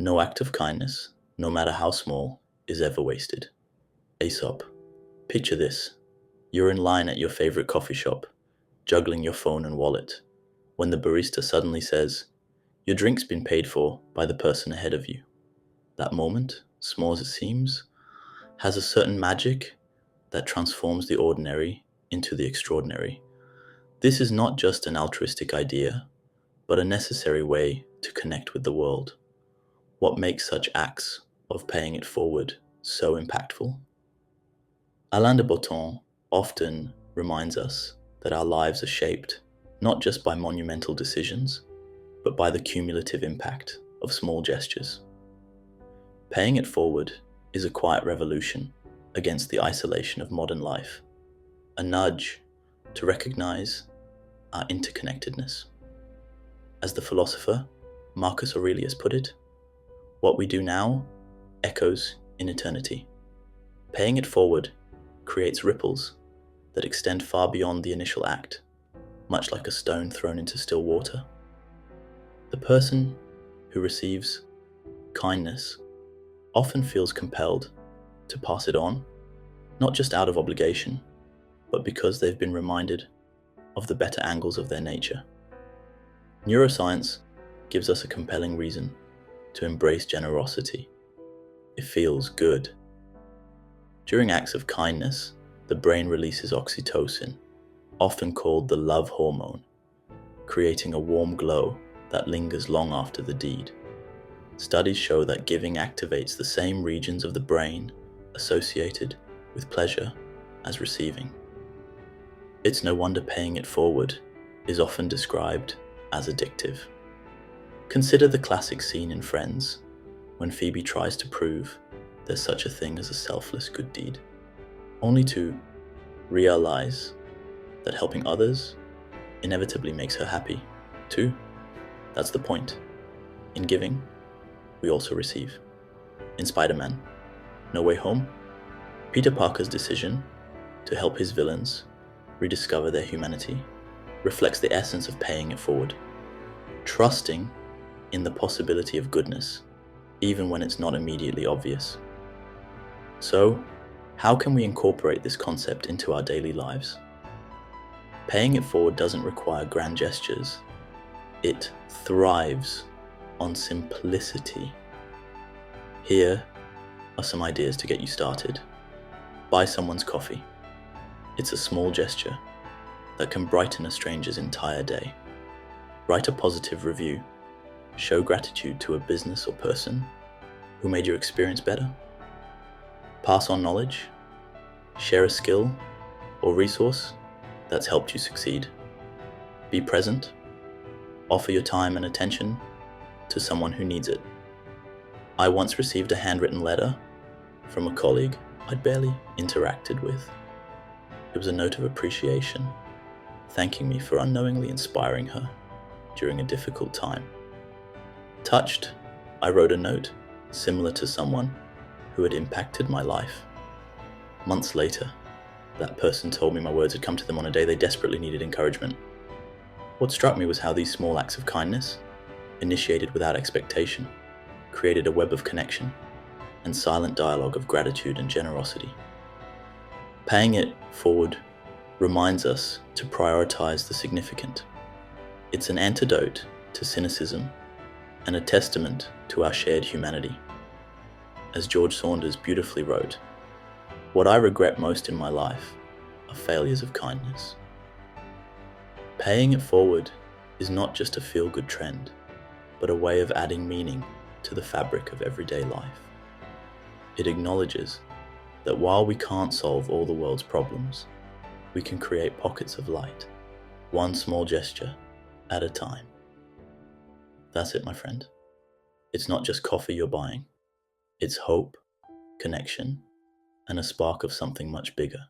No act of kindness, no matter how small, is ever wasted. Aesop. Picture this. You're in line at your favorite coffee shop, juggling your phone and wallet, when the barista suddenly says, "Your drink's been paid for by the person ahead of you." That moment, small as it seems, has a certain magic that transforms the ordinary into the extraordinary. This is not just an altruistic idea, but a necessary way to connect with the world. What makes such acts of paying it forward so impactful? Alain de Botton often reminds us that our lives are shaped not just by monumental decisions, but by the cumulative impact of small gestures. Paying it forward is a quiet revolution against the isolation of modern life, a nudge to recognize our interconnectedness. As the philosopher Marcus Aurelius put it, what we do now echoes in eternity. Paying it forward creates ripples that extend far beyond the initial act, much like a stone thrown into still water. The person who receives kindness often feels compelled to pass it on, not just out of obligation, but because they've been reminded of the better angles of their nature. Neuroscience gives us a compelling reason to embrace generosity. It feels good. During acts of kindness, the brain releases oxytocin, often called the love hormone, creating a warm glow that lingers long after the deed. Studies show that giving activates the same regions of the brain associated with pleasure as receiving. It's no wonder paying it forward is often described as addictive. Consider the classic scene in Friends, when Phoebe tries to prove there's such a thing as a selfless good deed, only to realize that helping others inevitably makes her happy, too. That's the point. In giving, we also receive. In Spider-Man: No Way Home, Peter Parker's decision to help his villains rediscover their humanity reflects the essence of paying it forward, trusting in the possibility of goodness, even when it's not immediately obvious. So, how can we incorporate this concept into our daily lives? Paying it forward doesn't require grand gestures. It thrives on simplicity. Here are some ideas to get you started. Buy someone's coffee. It's a small gesture that can brighten a stranger's entire day. Write a positive review. Show gratitude to a business or person who made your experience better. Pass on knowledge. Share a skill or resource that's helped you succeed. Be present. Offer your time and attention to someone who needs it. I once received a handwritten letter from a colleague I'd barely interacted with. It was a note of appreciation, thanking me for unknowingly inspiring her during a difficult time. Touched, I wrote a note similar to someone who had impacted my life. Months later, that person told me my words had come to them on a day they desperately needed encouragement. What struck me was how these small acts of kindness, initiated without expectation, created a web of connection and silent dialogue of gratitude and generosity. Paying it forward reminds us to prioritize the significant. It's an antidote to cynicism and a testament to our shared humanity. As George Saunders beautifully wrote, "What I regret most in my life are failures of kindness." Paying it forward is not just a feel-good trend, but a way of adding meaning to the fabric of everyday life. It acknowledges that while we can't solve all the world's problems, we can create pockets of light, one small gesture at a time. That's it, my friend. It's not just coffee you're buying. It's hope, connection, and a spark of something much bigger.